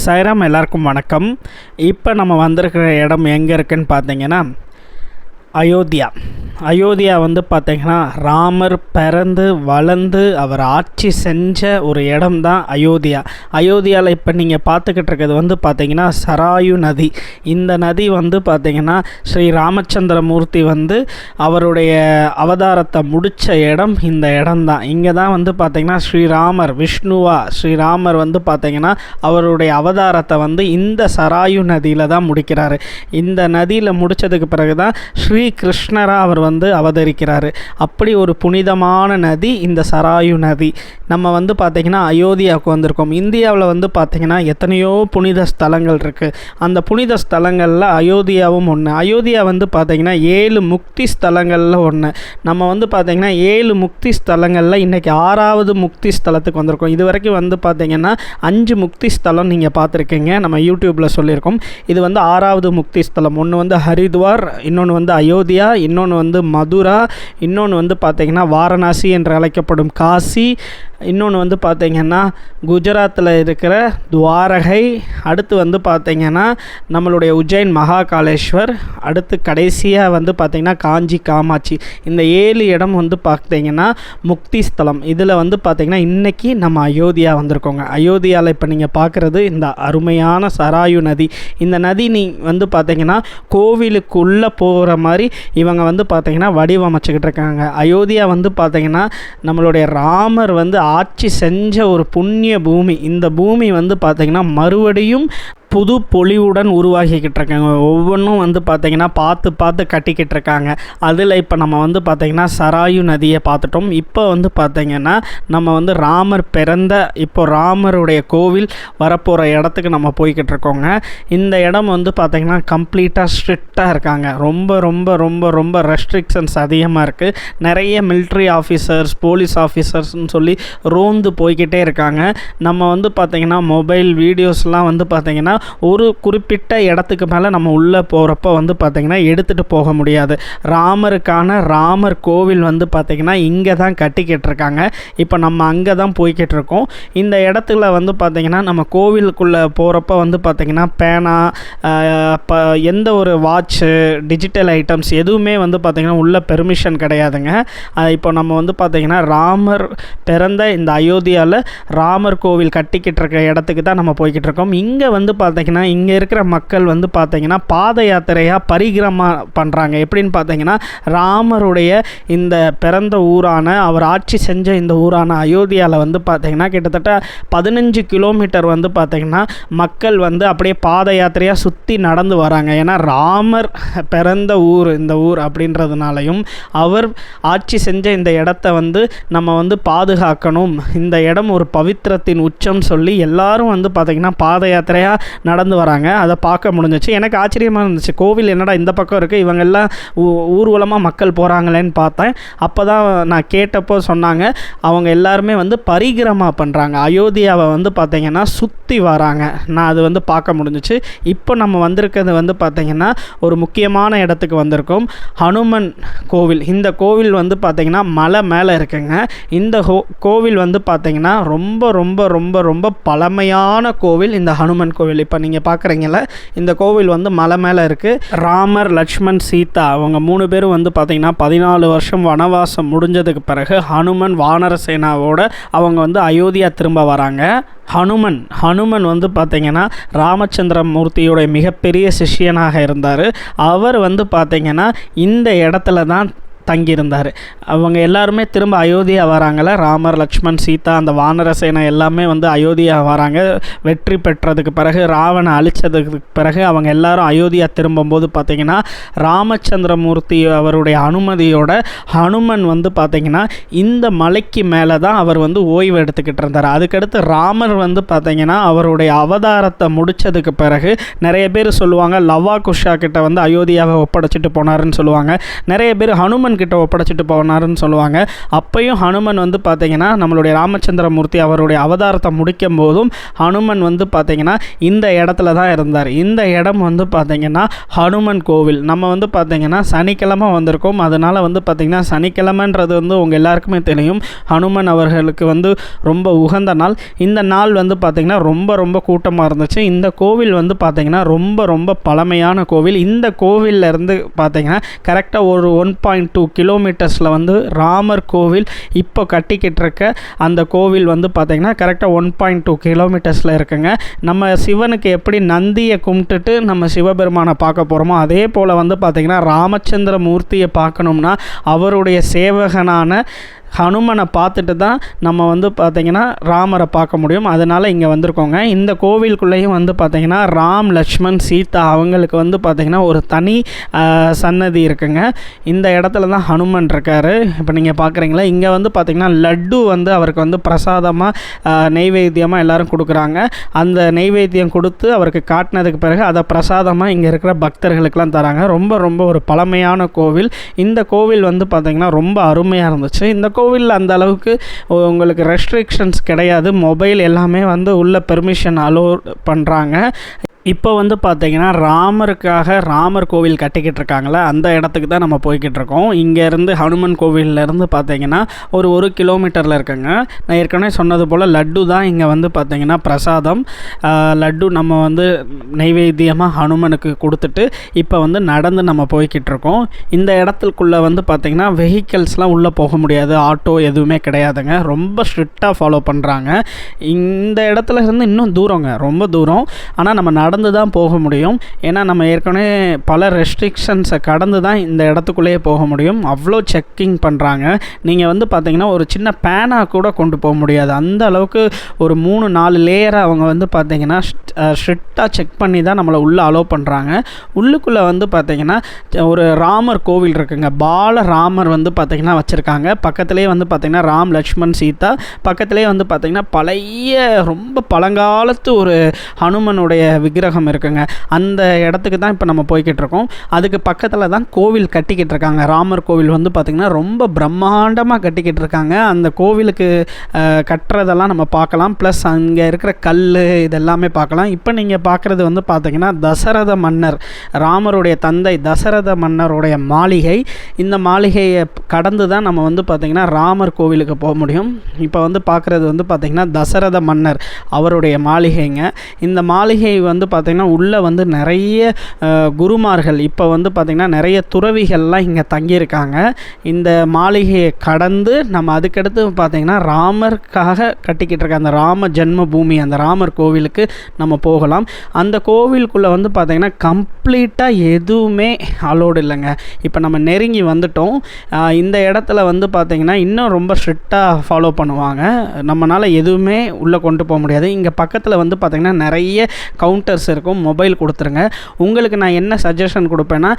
சாய்ராம், எல்லாருக்கும் வணக்கம். இப்போ நம்ம வந்திருக்கிற இடம் எங்கே இருக்குன்னு பார்த்தீங்கன்னா அயோத்தியா. அயோத்தியா வந்து பார்த்திங்கன்னா ராமர் பிறந்து வளர்ந்து அவர் ஆட்சி செஞ்ச ஒரு இடம் தான் அயோத்தியா. அயோத்தியாவில் இப்போ நீங்கள் பார்த்துக்கிட்டு இருக்கிறது வந்து பார்த்திங்கன்னா சராயு நதி. இந்த நதி வந்து பார்த்திங்கன்னா ஸ்ரீ ராமச்சந்திரமூர்த்தி வந்து அவருடைய அவதாரத்தை முடித்த இடம் இந்த இடம்தான். இங்கே தான் வந்து பார்த்திங்கன்னா ஸ்ரீராமர் வந்து பார்த்திங்கன்னா அவருடைய அவதாரத்தை வந்து இந்த சராயு நதியில் தான் முடிக்கிறாரு. இந்த நதியில் முடித்ததுக்கு பிறகு தான் ஸ்ரீ கிருஷ்ணரா அவர் வந்து அவதரிக்கிறாரு. அப்படி ஒரு புனிதமான நதி இந்த சராயு நதி. நம்ம வந்து பார்த்திங்கன்னா அயோத்தியாவுக்கு வந்திருக்கோம். இந்தியாவில் வந்து பார்த்திங்கன்னா எத்தனையோ புனித ஸ்தலங்கள் இருக்குது. அந்த புனித ஸ்தலங்களில் அயோத்தியாவும் ஒன்று. அயோத்தியா வந்து பார்த்திங்கன்னா 7 முக்தி ஸ்தலங்களில் ஒன்று. நம்ம வந்து பார்த்திங்கன்னா 7 முக்தி ஸ்தலங்களில் இன்றைக்கி 6வது முக்தி ஸ்தலத்துக்கு வந்திருக்கோம். இது வரைக்கும் வந்து பார்த்திங்கன்னா 5 முக்தி ஸ்தலம் நீங்கள் பார்த்துருக்கீங்க, நம்ம யூடியூப்பில் சொல்லியிருக்கோம். இது வந்து 6வது முக்தி ஸ்தலம். ஒன்று வந்து ஹரித்வார், இன்னொன்று வந்து அயோத்தியா, இன்னொன்று வந்து மதுரா, இன்னொன்று வந்து பார்த்திங்கன்னா வாரணாசி என்று அழைக்கப்படும் காசி, இன்னொன்று வந்து பார்த்திங்கன்னா குஜராத்தில் இருக்கிற துவாரகை, அடுத்து வந்து பார்த்திங்கன்னா நம்மளுடைய உஜ்ஜைன் மகாகாலேஸ்வர், அடுத்து கடைசியாக வந்து பார்த்திங்கன்னா காஞ்சி காமாட்சி. இந்த 7 இடம் வந்து பார்த்திங்கன்னா முக்தி ஸ்தலம். இதில் வந்து பார்த்திங்கன்னா இன்றைக்கி நம்ம அயோத்தியா வந்திருக்கோங்க. அயோத்தியாவில் இப்போ நீங்கள் பார்க்குறது இந்த அருமையான சராயு நதி. இந்த நதி வந்து பார்த்திங்கன்னா கோவிலுக்குள்ளே போகிற மாதிரி இவங்க வந்து பார்த்திங்கன்னா வடிவமைச்சுக்கிட்டு இருக்காங்க. அயோத்தியா வந்து பார்த்திங்கன்னா நம்மளுடைய ராமர் வந்து ஆட்சி செஞ்ச ஒரு புண்ணிய பூமி. இந்த பூமி வந்து பார்த்திங்கன்னா மறுபடியும் புது பொலிவுடன் உருவாகிக்கிட்டு இருக்காங்க. ஒவ்வொன்றும் வந்து பார்த்திங்கன்னா பார்த்து கட்டிக்கிட்டு இருக்காங்க. அதில் இப்போ நம்ம வந்து பார்த்திங்கன்னா சராயு நதியை பார்த்துட்டோம். இப்போ வந்து பார்த்திங்கன்னா நம்ம வந்து ராமர் பிறந்த ராமருடைய கோவில் வரப்போகிற இடத்துக்கு நம்ம போய்கிட்டு இருக்கோங்க. இந்த இடம் வந்து பார்த்திங்கன்னா கம்ப்ளீட்டாக ஸ்ட்ரிக்டாக இருக்காங்க. ரொம்ப ரொம்ப ரொம்ப ரொம்ப ரெஸ்ட்ரிக்ஷன்ஸ் அதிகமாக இருக்குது. நிறைய மிலிட்ரி ஆஃபீஸர்ஸ், போலீஸ் ஆஃபீஸர்ஸ்னு சொல்லி ரோந்து போய்கிட்டே இருக்காங்க. நம்ம வந்து பார்த்திங்கன்னா மொபைல் வீடியோஸ்லாம் வந்து பார்த்திங்கன்னா ஒரு குறிப்பிட்ட இடத்துக்கு மேலே நம்ம உள்ளே போகிறப்ப வந்து பார்த்திங்கன்னா எடுத்துகிட்டு போக முடியாது. ராமருக்கான ராமர் கோவில் வந்து பார்த்திங்கன்னா இங்கே தான் கட்டிக்கிட்டு இருக்காங்க. இப்போ நம்ம அங்கே தான் போய்கிட்டு இருக்கோம். இந்த இடத்துல வந்து பார்த்திங்கன்னா நம்ம கோவிலுக்குள்ளே போகிறப்ப வந்து பார்த்திங்கன்னா பேனா, எந்த ஒரு வாட்சு, டிஜிட்டல் ஐட்டம்ஸ் எதுவுமே வந்து பார்த்திங்கன்னா உள்ள பெர்மிஷன் கிடையாதுங்க. இப்போ நம்ம வந்து பார்த்திங்கன்னா ராமர் பிறந்த இந்த அயோத்தியாவில் ராமர் கோவில் கட்டிக்கிட்டு இருக்க இடத்துக்கு தான் நம்ம போய்கிட்டு இருக்கோம். இங்கே வந்து பார்த்திங்கன்னா இங்கே இருக்கிற மக்கள் வந்து பார்த்திங்கன்னா பாத யாத்திரையாக பரிகிரமா பண்ணுறாங்க. எப்படின்னு பார்த்திங்கன்னா ராமருடைய இந்த பிறந்த ஊரான, அவர் ஆட்சி செஞ்ச இந்த ஊரான அயோத்தியாவில் வந்து பார்த்திங்கன்னா கிட்டத்தட்ட 15 கிலோமீட்டர் வந்து பார்த்திங்கன்னா மக்கள் வந்து அப்படியே பாத யாத்திரையாக சுற்றி நடந்து வராங்க. ஏன்னா ராமர் பிறந்த ஊர் இந்த ஊர் அப்படின்றதுனாலையும் அவர் ஆட்சி செஞ்ச இந்த இடத்த வந்து நம்ம வந்து பாதுகாக்கணும், இந்த இடம் ஒரு பவித்திரத்தின் உச்சம் சொல்லி எல்லாரும் வந்து பார்த்திங்கன்னா பாத யாத்திரையாக நடந்து வராங்க. அதை பார்க்க முடிஞ்சிச்சு. எனக்கு ஆச்சரியமாக இருந்துச்சு. கோவில் என்னடா இந்த பக்கம் இருக்குது, இவங்க எல்லாம் ஊர்வலமாக மக்கள் போகிறாங்களேன்னு பார்த்தேன். அப்போ தான் நான் கேட்டப்போ சொன்னாங்க அவங்க எல்லாருமே வந்து பரிகிரமா பண்ணுறாங்க, அயோத்தியாவை வந்து பார்த்திங்கன்னா சுற்றி வராங்க. நான் அது வந்து பார்க்க முடிஞ்சிச்சு. இப்போ நம்ம வந்திருக்கிறது வந்து பார்த்திங்கன்னா ஒரு முக்கியமான இடத்துக்கு வந்திருக்கோம், ஹனுமன் கோவில். இந்த கோவில் வந்து பார்த்திங்கன்னா மலை மேலே இருக்குங்க. இந்த கோவில் வந்து பார்த்திங்கன்னா ரொம்ப ரொம்ப ரொம்ப ரொம்ப பழமையான கோவில் இந்த ஹனுமன் கோவில். இப்போ நீங்கள் பார்க்குறீங்கள இந்த கோவில் வந்து மலை மேலே இருக்குது. ராமர், லக்ஷ்மண், சீதா அவங்க 3 பேரும் வந்து பார்த்திங்கன்னா 14 வருஷம் வனவாசம் முடிஞ்சதுக்கு பிறகு ஹனுமன் வானர சேனாவோட அவங்க வந்து அயோத்தியா திரும்ப வராங்க. ஹனுமன் வந்து பார்த்திங்கன்னா ராமச்சந்திரமூர்த்தியோடைய மிகப்பெரிய சிஷ்யனாக இருந்தார். அவர் வந்து பார்த்திங்கன்னா இந்த இடத்துல தான் தங்கியிருந்தார். அவங்க எல்லாருமே திரும்ப அயோத்தியா வராங்கள. ராமர், லக்ஷ்மண், சீதா, அந்த வானர சேனை எல்லாமே வந்து அயோத்தியா வராங்க. வெற்றி பெற்றதுக்கு பிறகு, ராவணை அழித்ததுக்கு பிறகு அவங்க எல்லாரும் அயோத்தியா திரும்பும்போது பார்த்திங்கன்னா ராமச்சந்திரமூர்த்தி அவருடைய அனுமதியோட ஹனுமன் வந்து பார்த்திங்கன்னா இந்த மலைக்கு மேலே தான் அவர் வந்து ஓய்வு எடுத்துக்கிட்டு இருந்தார். அதுக்கடுத்து ராமர் வந்து பார்த்திங்கன்னா அவருடைய அவதாரத்தை முடித்ததுக்கு பிறகு நிறைய பேர் சொல்லுவாங்க லவா குஷா கிட்ட வந்து அயோத்தியாவை ஒப்படைச்சிட்டு போனாருன்னு சொல்லுவாங்க. நிறைய பேர் ஹனுமன் ஹனுமன் கிட்ட ஒப்படைச்சிட்டு போனாருன்னு சொல்லுவாங்க. அப்பையும் ஹனுமன் வந்து பார்த்திங்கன்னா நம்மளுடைய ராமச்சந்திரமூர்த்தி அவருடைய அவதாரத்தை முடிக்கும் போதும் ஹனுமன் வந்து பார்த்திங்கன்னா இந்த இடத்துல தான் இருந்தார். இந்த இடம் வந்து பார்த்திங்கன்னா ஹனுமன் கோவில். நம்ம வந்து பார்த்திங்கன்னா சனிக்கிழமை வந்திருக்கோம். அதனால் வந்து பார்த்திங்கன்னா சனிக்கிழமைன்றது வந்து உங்கள் எல்லாருக்குமே தெரியும், ஹனுமன் அவர்களுக்கு வந்து ரொம்ப உகந்த நாள். இந்த நாள் வந்து பார்த்திங்கன்னா ரொம்ப ரொம்ப கூட்டமாக இருந்துச்சு. இந்த கோவில் வந்து பார்த்திங்கன்னா ரொம்ப ரொம்ப பழமையான கோவில். இந்த கோவிலில் இருந்து பார்த்திங்கன்னா கரெக்டாக ஒரு 1.2 கிலோமீட்டர்ஸில் வந்து ராமர் கோவில் இப்போ கட்டிக்கிட்டு இருக்க அந்த கோவில் வந்து பார்த்திங்கன்னா கரெக்டாக 1.2 கிலோமீட்டர்ஸில் இருக்குங்க. நம்ம சிவனுக்கு எப்படி நந்தியை கும்பிட்டுட்டு நம்ம சிவபெருமானை பார்க்க போகிறோமோ அதே போல் வந்து பார்த்திங்கன்னா ராமச்சந்திர மூர்த்தியை பார்க்கணும்னா அவருடைய சேவகனான ஹனுமனை பார்த்துட்டு தான் நம்ம வந்து பார்த்திங்கன்னா ராமரை பார்க்க முடியும். அதனால் இங்கே வந்திருக்கோங்க. இந்த கோவிலுக்குள்ளேயும் வந்து பார்த்திங்கன்னா ராம், லக்ஷ்மண், சீதா அவங்களுக்கு வந்து பார்த்திங்கன்னா ஒரு தனி சன்னதி இருக்குங்க. இந்த இடத்துல தான் ஹனுமன் இருக்கார். இப்போ நீங்கள் பார்க்குறீங்களா, இங்கே வந்து பார்த்திங்கன்னா லட்டு வந்து அவருக்கு வந்து பிரசாதமாக நெய்வேத்தியமாக எல்லோரும் கொடுக்குறாங்க. அந்த நெய்வேத்தியம் கொடுத்து அவருக்கு காட்டினதுக்கு பிறகு அதை பிரசாதமாக இங்கே இருக்கிற பக்தர்களுக்கெல்லாம் தராங்க. ரொம்ப ரொம்ப ஒரு பழமையான கோவில். இந்த கோவில் வந்து பார்த்திங்கன்னா ரொம்ப அருமையாக இருந்துச்சு. இந்த கோவிலில் அந்த அளவுக்கு உங்களுக்கு ரெஸ்ட்ரிக்ஷன்ஸ் கிடையாது. மொபைல் எல்லாமே வந்து உள்ள பெர்மிஷன் அலோ பண்ணுறாங்க. இப்போ வந்து பார்த்திங்கன்னா ராமர் கோவில் கட்டிக்கிட்டு இருக்காங்களே அந்த இடத்துக்கு தான் நம்ம போய்கிட்டு இருக்கோம். இங்கேருந்து ஹனுமன் கோவிலேருந்து பார்த்திங்கன்னா ஒரு கிலோமீட்டரில் இருக்குங்க. நான் ஏற்கனவே சொன்னது போல் லட்டு தான் இங்கே வந்து பார்த்திங்கன்னா பிரசாதம். லட்டு நம்ம வந்து நைவேத்தியமாக ஹனுமனுக்கு கொடுத்துட்டு இப்போ வந்து நடந்து நம்ம போய்கிட்டு இருக்கோம். இந்த இடத்துக்குள்ளே வந்து பார்த்திங்கன்னா வெஹிக்கல்ஸ்லாம் உள்ளே போக முடியாது, ஆட்டோ எதுவுமே கிடையாதுங்க. ரொம்ப ஸ்ட்ரிக்டாக ஃபாலோ பண்ணுறாங்க. இந்த இடத்துல இருந்து இன்னும் தூரங்க, ரொம்ப தூரம். ஆனால் நம்ம நடந்து தான் போக முடியும். ஏன்னா நம்ம ஏற்கனவே பல ரெஸ்ட்ரிக்ஷன்ஸை கடந்து தான் இந்த இடத்துக்குள்ளேயே போக முடியும். அவ்வளோ செக்கிங் பண்ணுறாங்க. நீங்கள் வந்து பார்த்திங்கன்னா ஒரு சின்ன பேனா கூட கொண்டு போக முடியாது. அந்த அளவுக்கு ஒரு 3-4 லேயரை அவங்க வந்து பார்த்திங்கன்னா ஸ்ட்ரிக்டாக செக் பண்ணி தான் நம்மளை உள்ளே அலோவ் பண்ணுறாங்க. உள்ளுக்குள்ளே வந்து பார்த்திங்கன்னா ஒரு ராமர் கோவில் இருக்குங்க. பால ராமர் வந்து பார்த்திங்கன்னா வச்சுருக்காங்க. பக்கத்துலேயே வந்து பார்த்திங்கன்னா ராம், லக்ஷ்மண், சீதா. பக்கத்துலேயே வந்து பார்த்திங்கன்னா பழைய ரொம்ப பழங்காலத்து ஒரு ஹனுமனுடைய விக்கிரகம் இருக்குங்க. அந்த இடத்துக்கு தான் இப்போ நம்ம போய்கிட்டு இருக்கோம். அதுக்கு பக்கத்தில் தான் கோவில் கட்டிக்கிட்டு இருக்காங்க. ராமர் கோவில் வந்து பார்த்திங்கன்னா ரொம்ப பிரம்மாண்டமாக கட்டிக்கிட்டு இருக்காங்க. அந்த கோவிலுக்கு கட்டுறதெல்லாம் நம்ம பார்க்கலாம். ப்ளஸ் அங்கே இருக்கிற கல் இதெல்லாமே பார்க்கலாம். இப்போ நீங்கள் பார்க்குறது வந்து பார்த்திங்கன்னா தசரத மன்னர், ராமருடைய தந்தை தசரத மன்னருடைய மாளிகை. இந்த மாளிகையை கடந்து தான் நம்ம வந்து பார்த்திங்கன்னா ராமர் கோவிலுக்கு போக முடியும். இப்போ வந்து பார்க்குறது வந்து பார்த்திங்கன்னா தசரத மன்னர் அவருடைய மாளிகைங்க. இந்த மாளிகை வந்து பார்த்திங்கன்னா உள்ளே வந்து நிறைய குருமார்கள், இப்போ வந்து பார்த்திங்கன்னா நிறைய துறவிகள்லாம் இங்கே தங்கியிருக்காங்க. இந்த மாளிகையை கடந்து நம்ம அதுக்கடுத்து பார்த்திங்கன்னா ராமருக்காக கட்டிக்கிட்டு இருக்க அந்த ராம ஜென்ம பூமி, அந்த ராமர் கோவிலுக்கு நம்ம போகலாம். அந்த கோவிலுக்குள்ளே வந்து பார்த்திங்கன்னா கம்ப்ளீட்டாக எதுவுமே அலோடு இல்லைங்க. இப்போ நம்ம நெருங்கி வந்துட்டோம். இந்த இடத்துல வந்து பார்த்திங்கன்னா இன்னும் ரொம்ப ஸ்ட்ரிக்டாக ஃபாலோ பண்ணுவாங்க. நம்மளால் எதுவுமே உள்ளே கொண்டு போக முடியாது. இங்கே பக்கத்தில் வந்து பார்த்திங்கன்னா நிறைய கவுண்டர்ஸ் இருக்கும். மொபைல் கொடுத்துருங்க. உங்களுக்கு நான் என்ன சஜஷன் கொடுப்பேன்னா,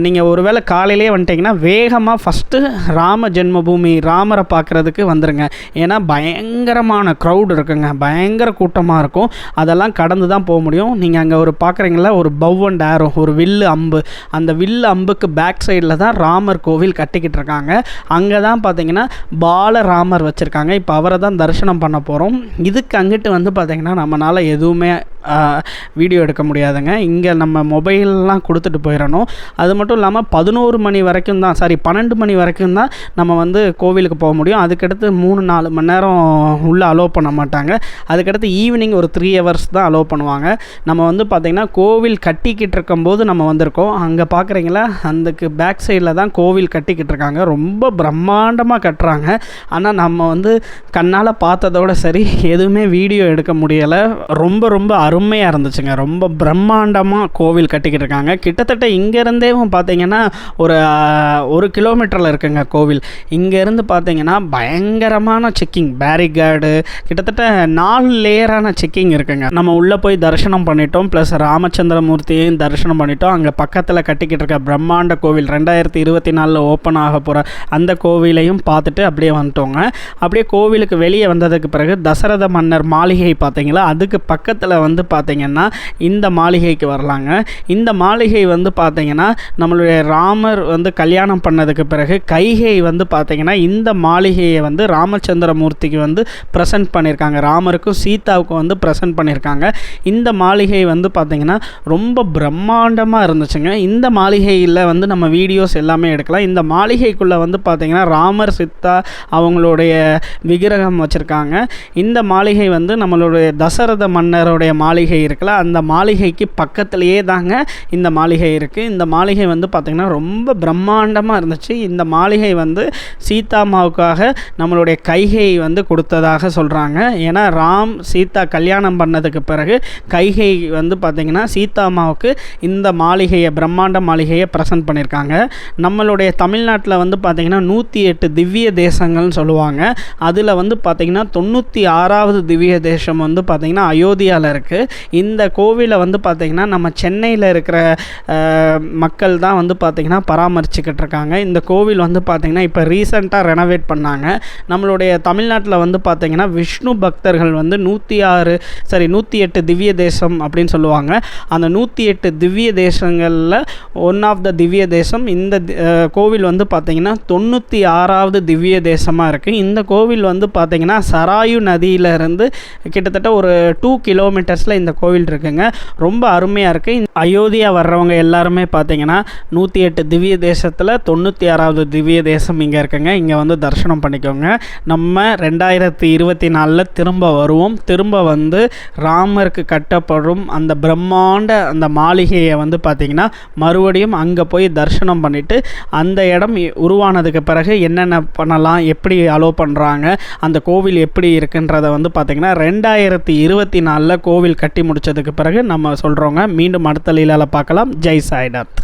நீங்கள் ஒருவேளை காலையிலே வந்துட்டிங்கன்னா வேகமாக ஃபஸ்ட்டு ராம ஜென்மபூமி ராமரை பார்க்குறதுக்கு வந்துடுங்க. ஏன்னா பயங்கரமான க்ரௌட் இருக்குங்க, பயங்கர கூட்டமாக இருக்கும். அதெல்லாம் கடந்து தான் போக முடியும். நீங்கள் அங்கே ஒரு பார்க்குறீங்களா, ஒரு பவ் அண்ட் ஆரோ, ஒரு வில்லு அம்பு. அந்த வில்லு அம்புக்கு பேக் சைடில் தான் ராமர் கோவில் கட்டிக்கிட்டு இருக்காங்க. அங்கே தான் பார்த்தீங்கன்னா பாலராமர் வச்சுருக்காங்க. இப்போ அவரை தான் தரிசனம் பண்ண போகிறோம். இதுக்கு அங்கிட்டு வந்து பார்த்திங்கன்னா நம்மளால் எதுவுமே வீடியோ எடுக்க முடியாதுங்க. இங்கே நம்ம மொபைல்லாம் கொடுத்துட்டு போயிடணும். அது மட்டும் இல்லாமல் 11 மணி வரைக்கும் தான், 12 மணி வரைக்கும் தான் நம்ம வந்து கோவிலுக்கு போக முடியும். அதுக்கடுத்து 3-4 மணி நேரம் உள்ளே அலோவ் பண்ண மாட்டாங்க. அதுக்கடுத்து ஈவினிங் ஒரு 3 ஹவர்ஸ் தான் அலோவ் பண்ணுவாங்க. நம்ம வந்து பார்த்திங்கன்னா கோவில் கட்டிக்கிட்டு இருக்கும்போது நம்ம வந்திருக்கோம். அங்கே பார்க்குறீங்களா, அதுக்கு பேக் சைடில் தான் கோவில் கட்டிக்கிட்டு இருக்காங்க. ரொம்ப பிரம்மாண்டமாக கட்டுறாங்க. ஆனால் நம்ம வந்து கண்ணால் பார்த்ததோட சரி எதுவுமே வீடியோ எடுக்க முடியலை. ரொம்ப ரொம்ப அருமையாக இருந்துச்சுங்க. ரொம்ப பிரம்மாண்டமாக கோவில் கட்டிக்கிட்டு இருக்காங்க. கிட்டத்தட்ட இங்கேருந்தே பார்த்தீங்கன்னா ஒரு கிலோமீட்டரில் இருக்குங்க கோவில். இங்கேருந்து பார்த்தீங்கன்னா பயங்கரமான செக்கிங், பேரிகார்டு, கிட்டத்தட்ட 4 லேயரான செக்கிங் இருக்குங்க. நம்ம உள்ளே போய் தரிசனம் பண்ணிட்டோம். ப்ளஸ் ராமச்சந்திரமூர்த்தியையும் தரிசனம் பண்ணிட்டோம். அங்கே பக்கத்தில் கட்டிக்கிட்டு இருக்க பிரம்மாண்ட கோவில் 2024 ஓப்பன் ஆக போகிற அந்த கோவிலையும் பார்த்துட்டு அப்படியே வந்துட்டோங்க. அப்படியே கோவிலுக்கு வெளியே வந்ததுக்கு பிறகு தசரத மன்னர் மாளிகை பார்த்தீங்களா, அதுக்கு பக்கத்தில் வந்து வந்து பார்த்திங்கன்னா இந்த மாளிகைக்கு வரலாங்க. இந்த மாளிகை வந்து பார்த்திங்கன்னா நம்மளுடைய ராமர் வந்து கல்யாணம் பண்ணதுக்கு பிறகு கைகை வந்து பார்த்திங்கன்னா இந்த மாளிகையை வந்து ராமச்சந்திரமூர்த்திக்கு வந்து ப்ரெசென்ட் பண்ணியிருக்காங்க. ராமருக்கும் சீதாவுக்கும் வந்து ப்ரெசென்ட் பண்ணியிருக்காங்க. இந்த மாளிகை வந்து பார்த்திங்கன்னா ரொம்ப பிரம்மாண்டமாக இருந்துச்சுங்க. இந்த மாளிகையில் வந்து நம்ம வீடியோஸ் எல்லாமே எடுக்கலாம். இந்த மாளிகைக்குள்ளே வந்து பார்த்திங்கன்னா ராமர் சீதா அவங்களுடைய விக்கிரகம் வச்சுருக்காங்க. இந்த மாளிகை வந்து நம்மளுடைய தசரத மன்னருடைய மாளிகை இருக்குல்ல, அந்த மாளிகைக்கு பக்கத்துலேயே தாங்க இந்த மாளிகை இருக்குது. இந்த மாளிகை வந்து பார்த்திங்கன்னா ரொம்ப பிரம்மாண்டமாக இருந்துச்சு. இந்த மாளிகை வந்து சீதாமாவுக்காக நம்மளுடைய கைகை வந்து கொடுத்ததாக சொல்கிறாங்க. ஏன்னா ராம் சீதா கல்யாணம் பண்ணதுக்கு பிறகு கைகை வந்து பார்த்திங்கன்னா சீதாமாவுக்கு இந்த மாளிகையை பிரம்மாண்ட மாளிகையை ப்ரெசென்ட் பண்ணியிருக்காங்க. நம்மளுடைய தமிழ்நாட்டில் வந்து பார்த்திங்கன்னா 108 திவ்ய தேசங்கள்னு சொல்லுவாங்க. அதில் வந்து பார்த்திங்கன்னா 96வது திவ்ய தேசம் வந்து பார்த்திங்கன்னா அயோத்தியாவில் இருக்குது. இந்த கோவிலை வந்து பார்த்திங்கன்னா நம்ம சென்னையில் இருக்கிற மக்கள் தான் வந்து பார்த்திங்கன்னா பராமரிச்சுக்கிட்டு இருக்காங்க. இந்த கோவில் வந்து பார்த்திங்கன்னா இப்போ ரீசெண்டாக ரெனோவேட் பண்ணாங்க. நம்மளுடைய தமிழ்நாட்டில் வந்து பார்த்திங்கன்னா விஷ்ணு பக்தர்கள் வந்து 108 திவ்ய தேசம் அப்படின்னு சொல்லுவாங்க. அந்த 108 திவ்ய தேசங்களில் ஒன் ஆஃப் த திவ்ய தேசம் இந்த கோவில் வந்து பார்த்திங்கன்னா 96வது திவ்ய தேசமாக இருக்குது. இந்த கோவில் வந்து பார்த்திங்கன்னா சராயு நதியிலிருந்து கிட்டத்தட்ட ஒரு 2 கிலோமீட்டர்ஸில் இந்த கோவில் இருக்குங்க. ரொம்ப அருமையாக இருக்குது. அயோத்தியா வர்றவங்க எல்லாருமே பார்த்திங்கன்னா 108 திவ்ய தேசத்தில் 96வது திவ்ய தேசம் இங்கே இருக்குங்க. இங்கே வந்து தரிசனம் பண்ணிக்கோங்க. நம்ம 2024 திரும்ப வருவோம். திரும்ப வந்து ராமருக்கு கட்டப்படும் அந்த பிரம்மாண்ட அந்த மாளிகையை வந்து பார்த்திங்கன்னா மறுபடியும் அங்கே போய் தரிசனம் பண்ணிவிட்டு அந்த இடம் உருவானதுக்கு பிறகு என்னென்ன பண்ணலாம், எப்படி அலோ பண்ணுறாங்க, அந்த கோவில் எப்படி இருக்குன்றதை வந்து பார்த்திங்கன்னா 2024 கோவில் கட்டி முடித்ததுக்கு பிறகு நம்ம சொல்கிறோங்க. மீண்டும் அடுத்த லீலாவில் பார்க்கலாம். ஜெய் சாய்நாத்.